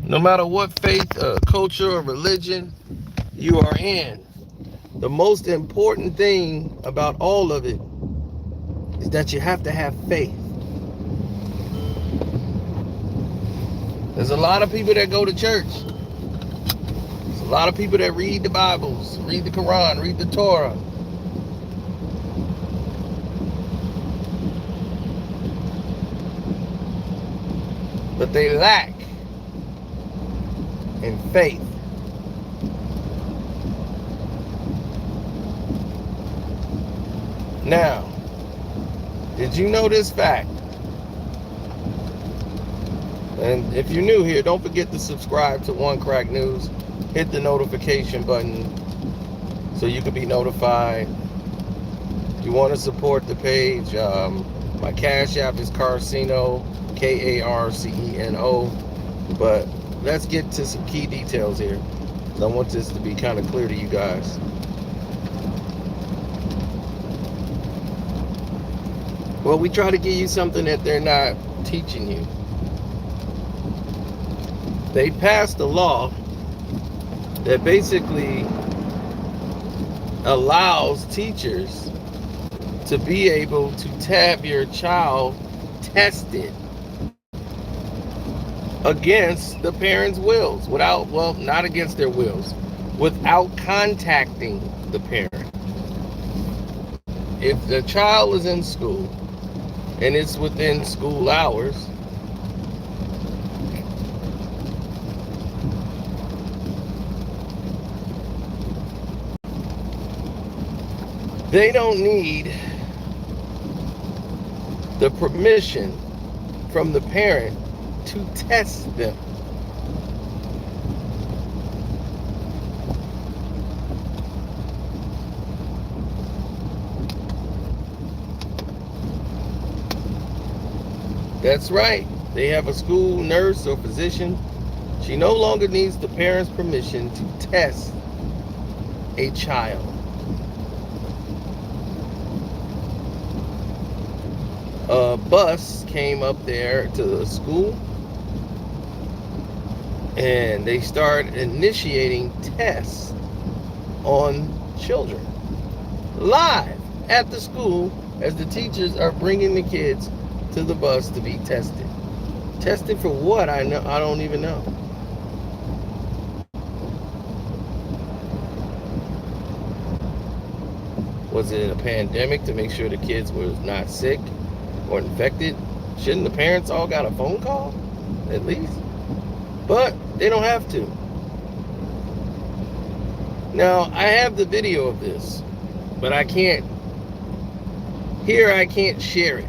No matter what faith, culture, or religion you are in, the most important thing about all of it is that you have to have faith. There's a lot of people that go to church. There's a lot of people that read the Bibles, read the Quran, read the Torah. But they lack in faith. Now, did you know this fact? And if you're new here, don't forget to subscribe to One Crack News. Hit the notification button so you can be notified. If you want to support the page, my Cash App is Carceno, Karceno. But let's get to some key details here. I want this to be kind of clear to you guys. Well, we try to give you something that they're not teaching you. They passed a law that basically allows teachers to be able to have your child tested against the parents' wills, not against their wills, without contacting the parent. If the child is in school and it's within school hours, they don't need the permission from the parent to test them. That's right. They have a school nurse or physician. She no longer needs the parent's permission to test a child. A bus came up there to the school and they started initiating tests on children live at the school as the teachers are bringing the kids to the bus to be tested. Tested for what? I don't even know. Was it a pandemic to make sure the kids were not sick or infected? Shouldn't the parents all got a phone call at least? But they don't have to. Now, I have the video of this, but I can't share it.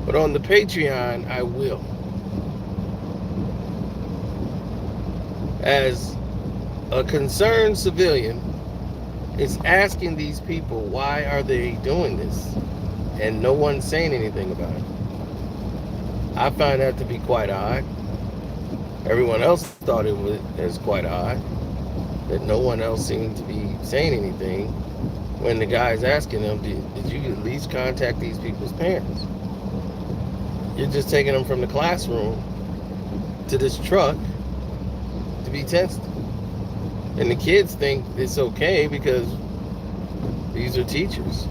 But on the Patreon, I will. As a concerned civilian is asking these people, why are they doing this? And no one's saying anything about it. I find that to be quite odd. Everyone else thought it was quite odd that no one else seemed to be saying anything when the guy's asking them, did you at least contact these people's parents? You're just taking them from the classroom to this truck to be tested. And the kids think it's okay because these are teachers.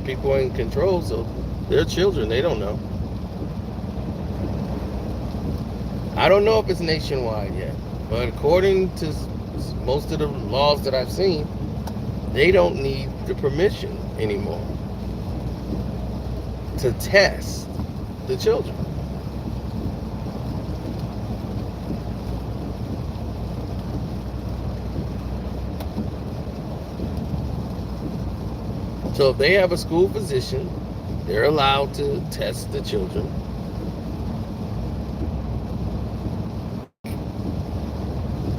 People in control, so they're children, they don't know. I don't know if it's nationwide yet, but according to most of the laws that I've seen, they don't need the permission anymore to test the children. So if they have a school physician, they're allowed to test the children.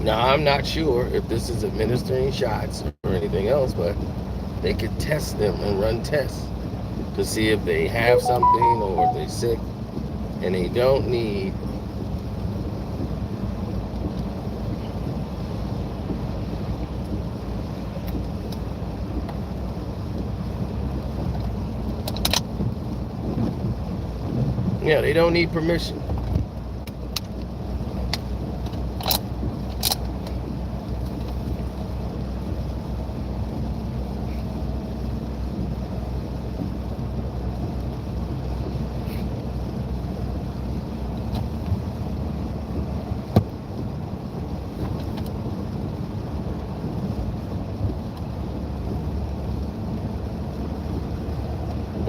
Now, I'm not sure if this is administering shots or anything else, but they could test them and run tests to see if they have something or if they're sick, and they don't need they don't need permission.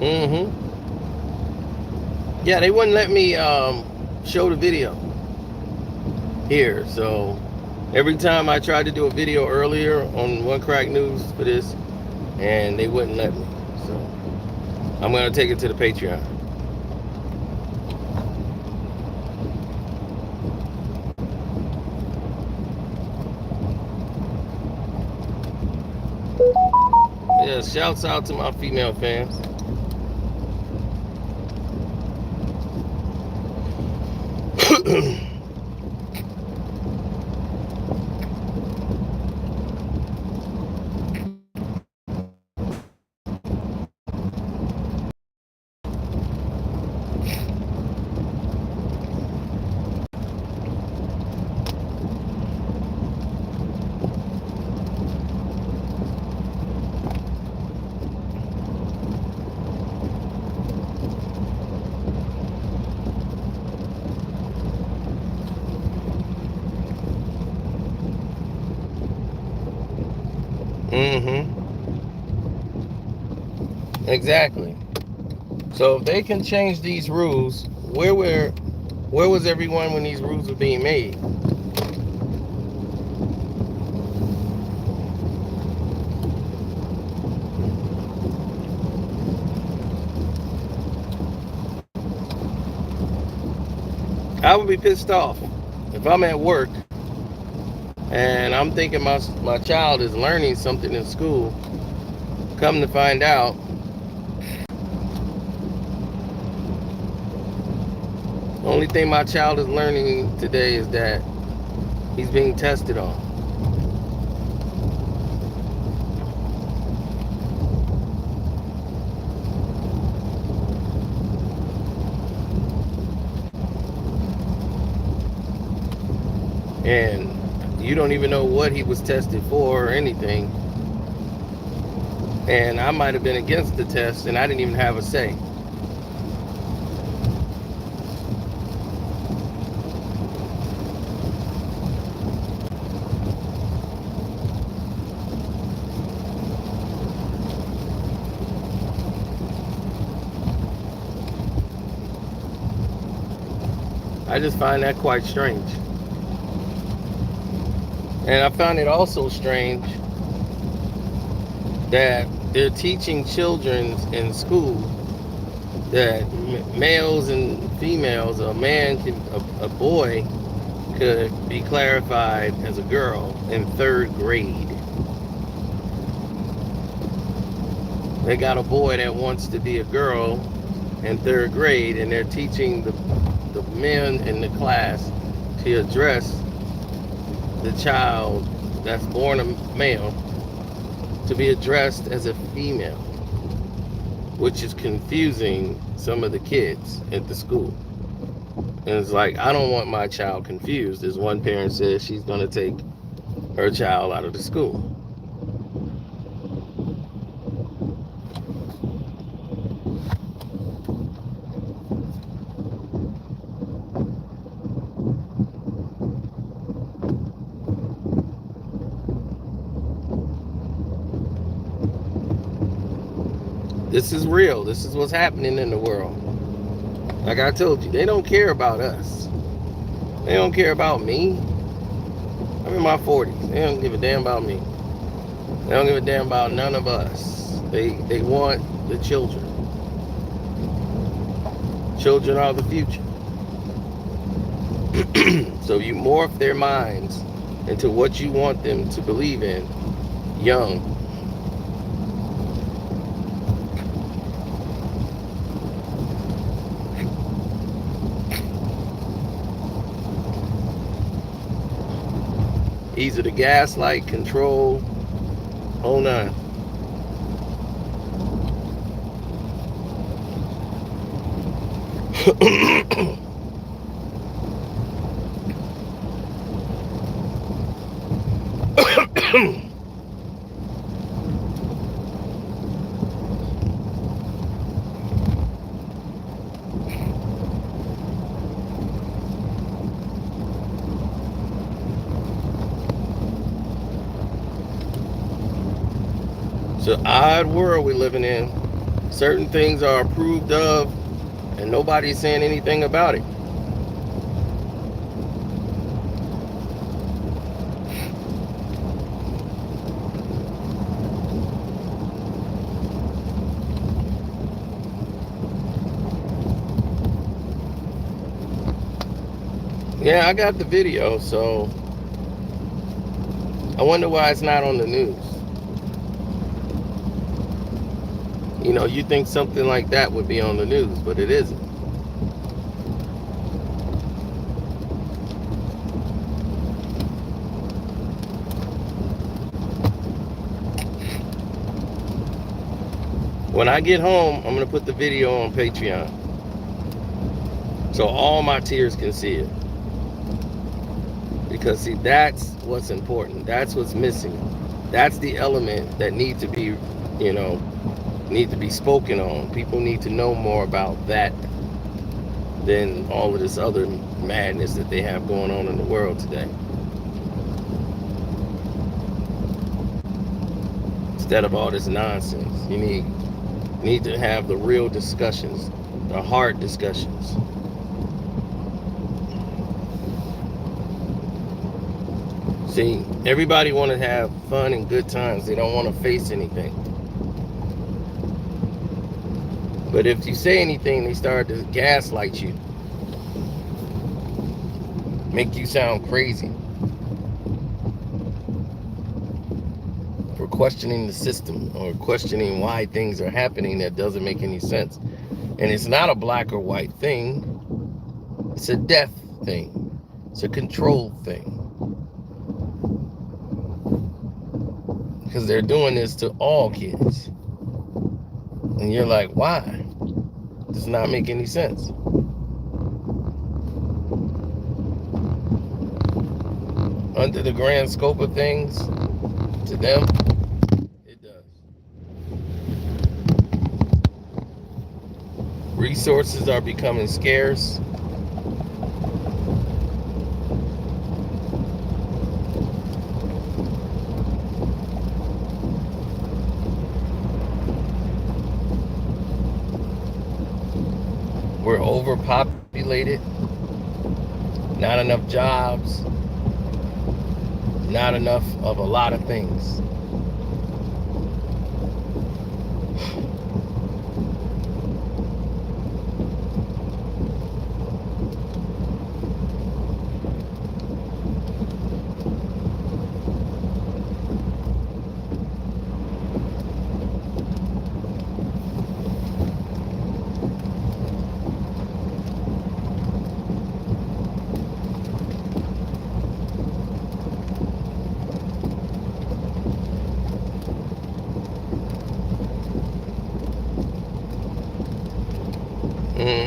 Mm-hmm. Yeah, they wouldn't let me show the video here. So every time I tried to do a video earlier on One Crack News for this, and they wouldn't let me. So I'm gonna take it to the Patreon. Yeah, shouts out to my female fans. Mm-hmm. Exactly. So if they can change these rules, where was everyone when these rules were being made? I would be pissed off if I'm at work and I'm thinking my child is learning something in school. Come to find out, the only thing my child is learning today is that he's being tested on. And you don't even know what he was tested for or anything. And I might have been against the test and I didn't even have a say. I just find that quite strange. And I found it also strange that they're teaching children in school that males and females, a boy could be clarified as a girl in 3rd grade. They got a boy that wants to be a girl in 3rd grade, and they're teaching the men in the class to address the child that's born a male to be addressed as a female, which is confusing some of the kids at the school. And it's like, I don't want my child confused, as one parent says she's going to take her child out of the school. This is real. This is what's happening in the world. Like I told you, they don't care about us. They don't care about me. I'm in my 40s. They don't give a damn about me. They don't give a damn about none of us. They want the children. Children are the future. So you morph their minds into what you want them to believe in young. Easy to gaslight, control, whole nine. It's an odd world we're living in. Certain things are approved of, and nobody's saying anything about it. Yeah, I got the video, so I wonder why it's not on the news. You know, you think something like that would be on the news, but it isn't. When I get home, I'm going to put the video on Patreon so all my tears can see it. Because, see, that's what's important. That's what's missing. That's the element that need to be, need to be spoken on. People need to know more about that than all of this other madness that they have going on in the world today. Instead of all this nonsense, you need to have the real discussions, the hard discussions. See, everybody want to have fun and good times. They don't want to face anything. But if you say anything, they start to gaslight you, make you sound crazy for questioning the system or questioning why things are happening that doesn't make any sense. And it's not a black or white thing. It's a death thing. It's a control thing. Because they're doing this to all kids. And you're like, why? It does not make any sense. Under the grand scope of things, to them, it does. Resources are becoming scarce. We're overpopulated. Not enough jobs. Not enough of a lot of things.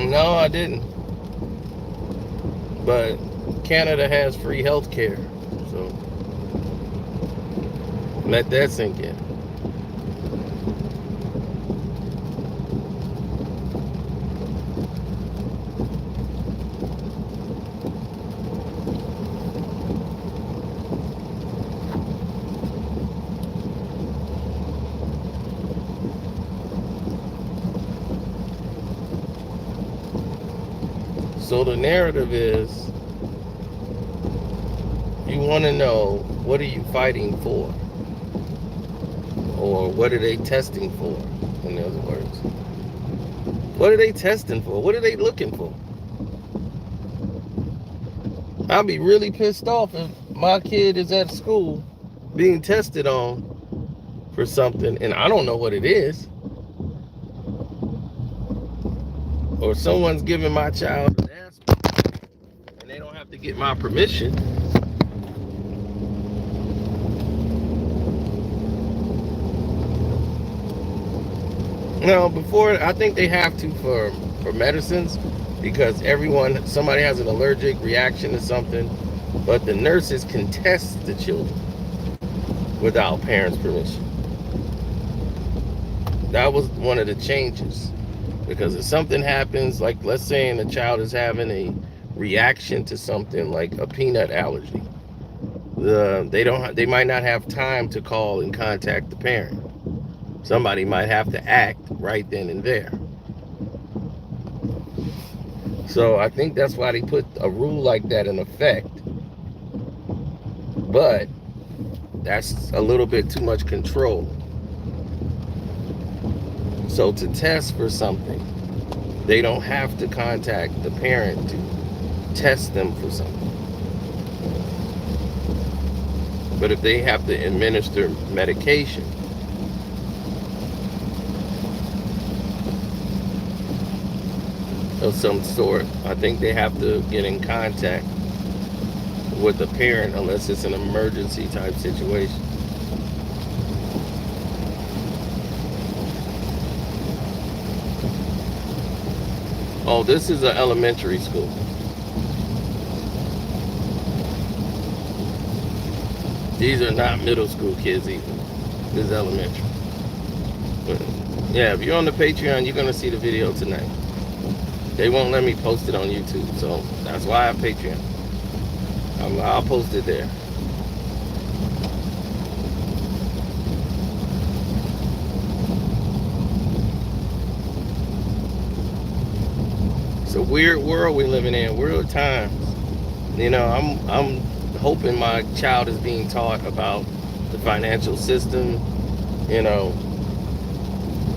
No, I didn't. But Canada has free health care, so let that sink in. So the narrative is, you want to know, what are you fighting for? Or what are they testing for, in other words? What are they testing for? What are they looking for? I'll be really pissed off if my kid is at school being tested on for something and I don't know what it is. Or someone's giving my child an aspirin and they don't have to get my permission. No, before, I think they have to for medicines, because somebody has an allergic reaction to something, but the nurses can test the children without parents' permission. That was one of the changes. Because if something happens, like let's say a child is having a reaction to something like a peanut allergy, they might not have time to call and contact the parent. Somebody might have to act right then and there. So I think that's why they put a rule like that in effect. But that's a little bit too much control. So to test for something, they don't have to contact the parent to test them for something. But if they have to administer medication, of some sort, I think they have to get in contact with the parent unless it's an emergency type situation. Oh, this is an elementary school. These are not middle school kids either. This is elementary. But yeah, if you're on the Patreon, you're going to see the video tonight. They won't let me post it on YouTube, so that's why I have Patreon. I'll post it there. It's a weird world we're living in, weird times. You know, I'm hoping my child is being taught about the financial system, you know,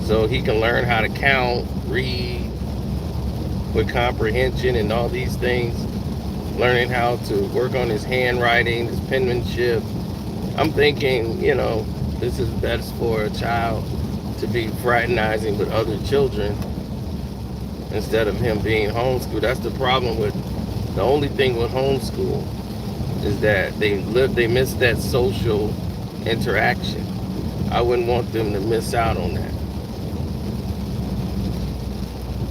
so he can learn how to count, read with comprehension and all these things, learning how to work on his handwriting, his penmanship. I'm thinking, you know, this is best for a child to be fraternizing with other children instead of him being homeschooled. That's the problem with, the only thing with homeschool is that they miss that social interaction. I wouldn't want them to miss out on that,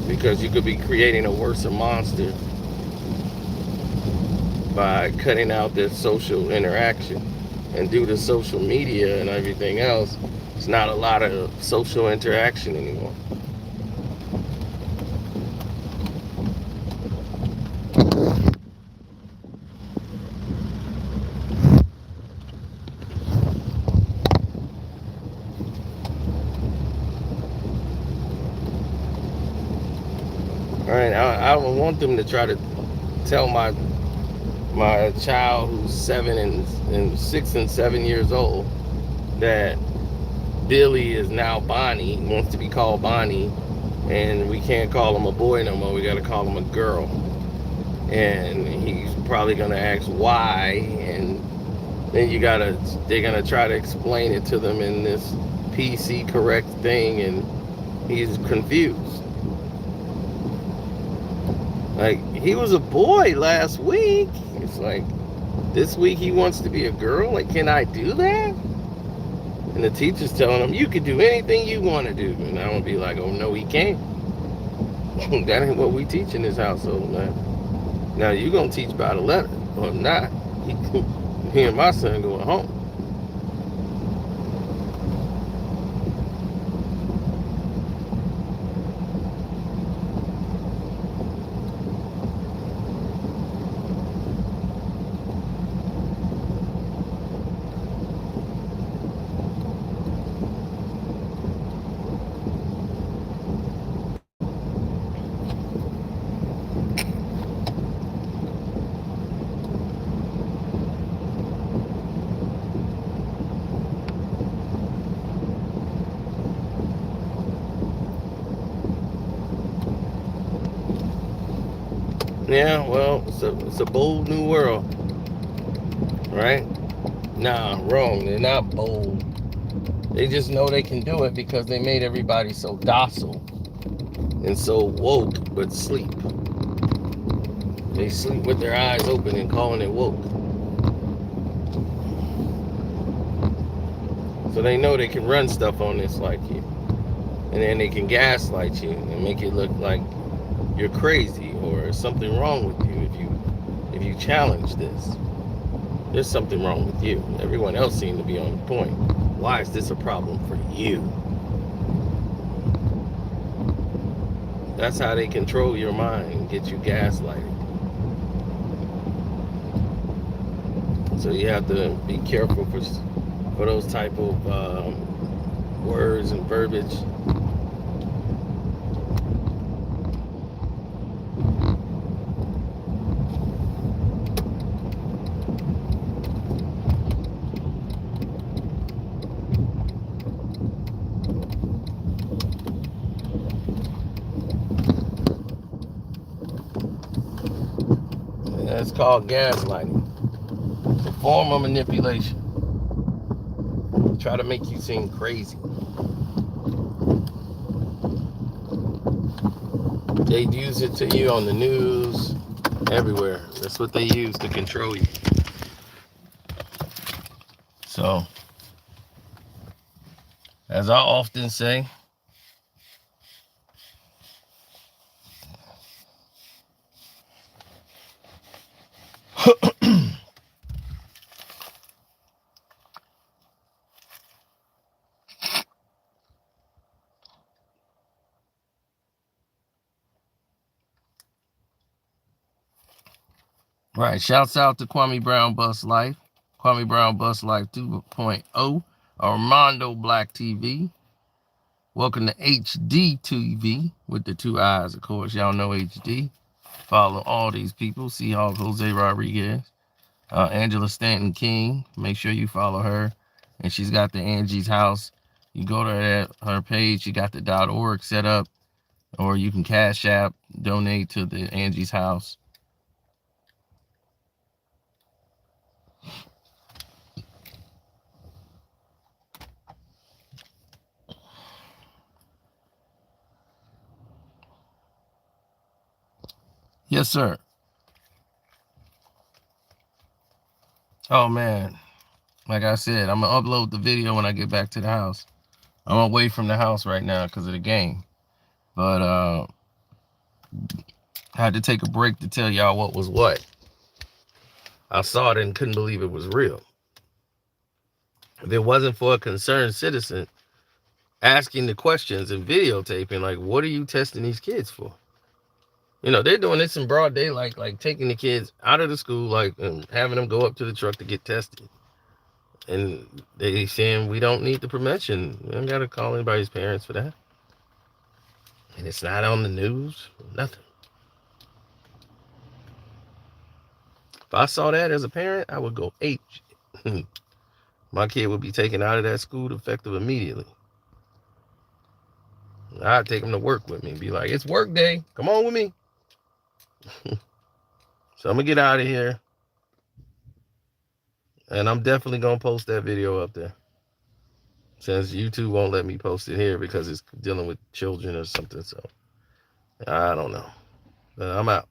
because you could be creating a worse monster by cutting out this social interaction. And due to social media and everything else, it's not a lot of social interaction anymore. All right, I don't want them to try to tell my child who's 6 and 7 years old that Billy is now Bonnie, wants to be called Bonnie, and we can't call him a boy no more. We got to call him a girl, and he's probably gonna ask why, and then they're gonna try to explain it to them in this PC correct thing, and he's confused. Like, he was a boy last week. It's like, this week he wants to be a girl? Like, can I do that? And the teacher's telling him, you can do anything you want to do. And I'm going to be like, oh, no, he can't. That ain't what we teach in this household, man. Now, you're going to teach by the letter or not. Me and my son going home. Yeah, well, it's a bold new world, right? Nah, wrong. They're not bold. They just know they can do it because they made everybody so docile and so woke, but sleep. They sleep with their eyes open and calling it woke. So they know they can run stuff on this like you. And then they can gaslight you and make it look like you're crazy or something wrong with you if you challenge this. There's something wrong with you. Everyone else seems to be on point. Why is this a problem for you? That's how they control your mind and get you gaslighted. So you have to be careful for those type of words and verbiage. And that's called gaslighting. It's a form of manipulation. Try to make you seem crazy. They use it to you on the news, everywhere. That's what they use to control you. So, as I often say, right, shouts out to Kwame Brown Bus Life, Kwame Brown Bus Life 2.0, Armando Black TV. Welcome to HD TV with the two eyes, of course. Y'all know HD. Follow all these people. Seahawk Jose Rodriguez. Angela Stanton King. Make sure you follow her. And she's got the Angie's House. You go to her page. She got the .org set up. Or you can Cash App, donate to the Angie's House. Yes, sir. Oh, man. Like I said, I'm going to upload the video when I get back to the house. I'm away from the house right now because of the game. But I had to take a break to tell y'all what was what. I saw it and couldn't believe it was real. If it wasn't for a concerned citizen asking the questions and videotaping, like, what are you testing these kids for? You know, they're doing this in broad daylight, like taking the kids out of the school, like, and having them go up to the truck to get tested. And they saying we don't need the permission. We don't got to call anybody's parents for that. And it's not on the news, nothing. If I saw that as a parent, I would go H. My kid would be taken out of that school effective immediately. I'd take him to work with me and be like, it's work day. Come on with me. So I'm going to get out of here. And I'm definitely going to post that video up there. Since YouTube won't let me post it here because it's dealing with children or something. So I don't know. But I'm out.